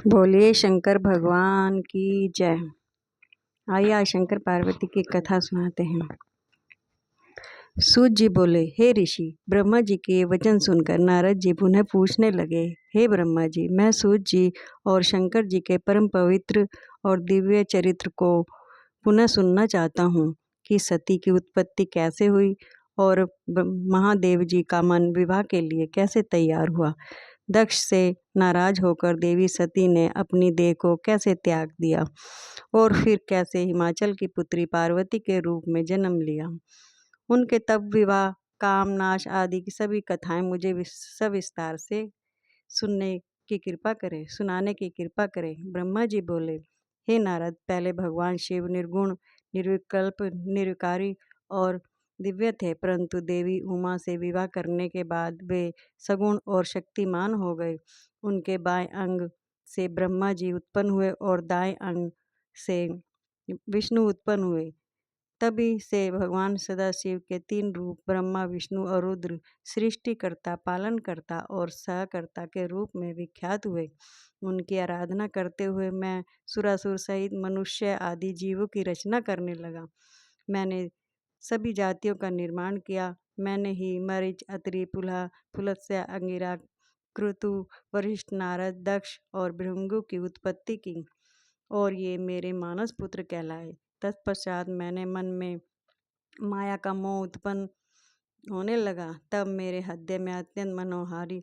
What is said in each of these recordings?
बोलिए शंकर भगवान की जय। आइए आज शंकर पार्वती की कथा सुनाते हैं। सूत जी बोले, हे ऋषि, ब्रह्मा जी के वचन सुनकर नारद जी पुनः पूछने लगे, हे ब्रह्मा जी, मैं सूत जी और शंकर जी के परम पवित्र और दिव्य चरित्र को पुनः सुनना चाहता हूँ कि सती की उत्पत्ति कैसे हुई और महादेव जी का मन विवाह के लिए कैसे तैयार हुआ। दक्ष से नाराज होकर देवी सती ने अपनी देह को कैसे त्याग दिया और फिर कैसे हिमाचल की पुत्री पार्वती के रूप में जन्म लिया। उनके तब विवाह, काम नाश आदि की सभी कथाएं मुझे सविस्तार से सुनाने की कृपा करें। ब्रह्मा जी बोले, हे नारद, पहले भगवान शिव निर्गुण, निर्विकल्प, निर्विकारी और दिव्य थे, परंतु देवी उमा से विवाह करने के बाद वे सगुण और शक्तिमान हो गए। उनके बाएं अंग से ब्रह्मा जी उत्पन्न हुए और दाएं अंग से विष्णु उत्पन्न हुए। तभी से भगवान सदाशिव के तीन रूप ब्रह्मा, विष्णु और रुद्र सृष्टिकर्ता, पालनकर्ता और सहकर्ता के रूप में विख्यात हुए। उनकी आराधना करते हुए मैं सुरासुर सहित मनुष्य आदि जीवों की रचना करने लगा। मैंने सभी जातियों का निर्माण किया। मैंने ही मरीच, अत्रि, पुलह, पुलत्स्य, अंगिरा, क्रतु, वरिष्ठ, नारद, दक्ष और भृंगु की उत्पत्ति की और ये मेरे मानस पुत्र कहलाए। तत्पश्चात मैंने मन में माया का मोह उत्पन्न होने लगा। तब मेरे हृदय में अत्यंत मनोहारी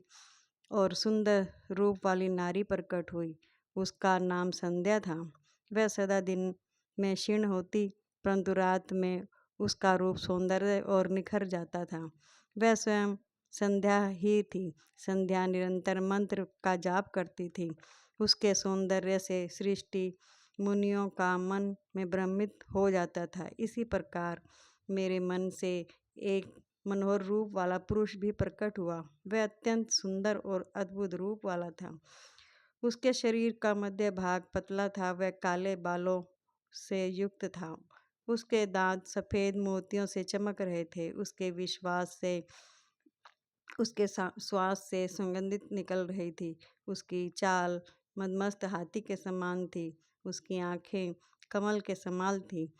और सुंदर रूप वाली नारी प्रकट हुई। उसका नाम संध्या था। वह सदा दिन में क्षीण होती, परंतु रात में उसका रूप सौंदर्य और निखर जाता था। वह स्वयं संध्या ही थी। संध्या निरंतर मंत्र का जाप करती थी। उसके सौंदर्य से सृष्टि मुनियों का मन में भ्रमित हो जाता था। इसी प्रकार मेरे मन से एक मनोहर रूप वाला पुरुष भी प्रकट हुआ। वह अत्यंत सुंदर और अद्भुत रूप वाला था। उसके शरीर का मध्य भाग पतला था। वह काले बालों से युक्त था। उसके दांत सफ़ेद मोतियों से चमक रहे थे। उसके श्वास से सुगंधित निकल रही थी। उसकी चाल मदमस्त हाथी के समान थी। उसकी आंखें कमल के समान थी।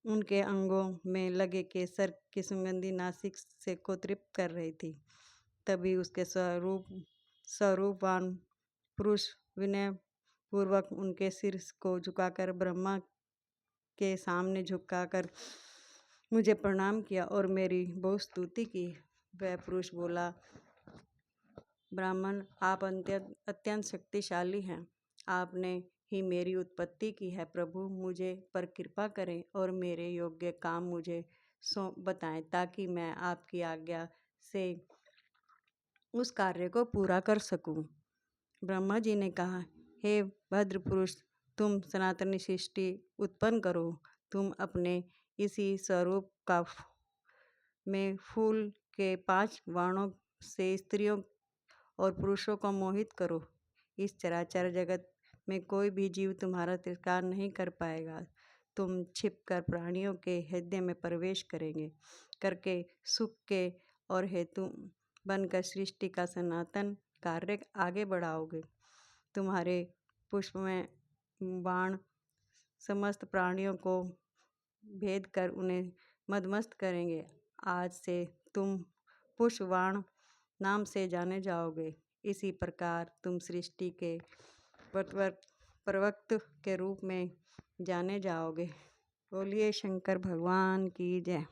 उनके अंगों में लगे केसर की सुगंधी नासिक से को तृप्त कर रही थी। तभी उसके स्वरूपवान पुरुष विनय पूर्वक उनके सिर को झुकाकर ब्रह्मा के सामने झुकाकर मुझे प्रणाम किया और मेरी बहुत स्तुति की। वह पुरुष बोला, ब्राह्मण, आप अत्यंत शक्तिशाली हैं। आपने ही मेरी उत्पत्ति की है। प्रभु, मुझे पर कृपा करें और मेरे योग्य काम मुझे बताएं, ताकि मैं आपकी आज्ञा से उस कार्य को पूरा कर सकूं। ब्रह्मा जी ने कहा, हे भद्र पुरुष, तुम सनातनी सृष्टि उत्पन्न करो। तुम अपने इसी स्वरूप का में फूल के 5 बाणों से स्त्रियों और पुरुषों को मोहित करो। इस चराचर जगत में कोई भी जीव तुम्हारा तिरस्कार नहीं कर पाएगा। तुम छिपकर प्राणियों के हृदय में प्रवेश करके सुख के और हेतु बनकर सृष्टि का सनातन कार्य आगे बढ़ाओगे। तुम्हारे पुष्प में बाण समस्त प्राणियों को भेद कर उन्हें मदमस्त करेंगे। आज से तुम पुष्पबाण नाम से जाने जाओगे। इसी प्रकार तुम सृष्टि के प्रवक्ता के रूप में जाने जाओगे। बोलिए शंकर भगवान की जय।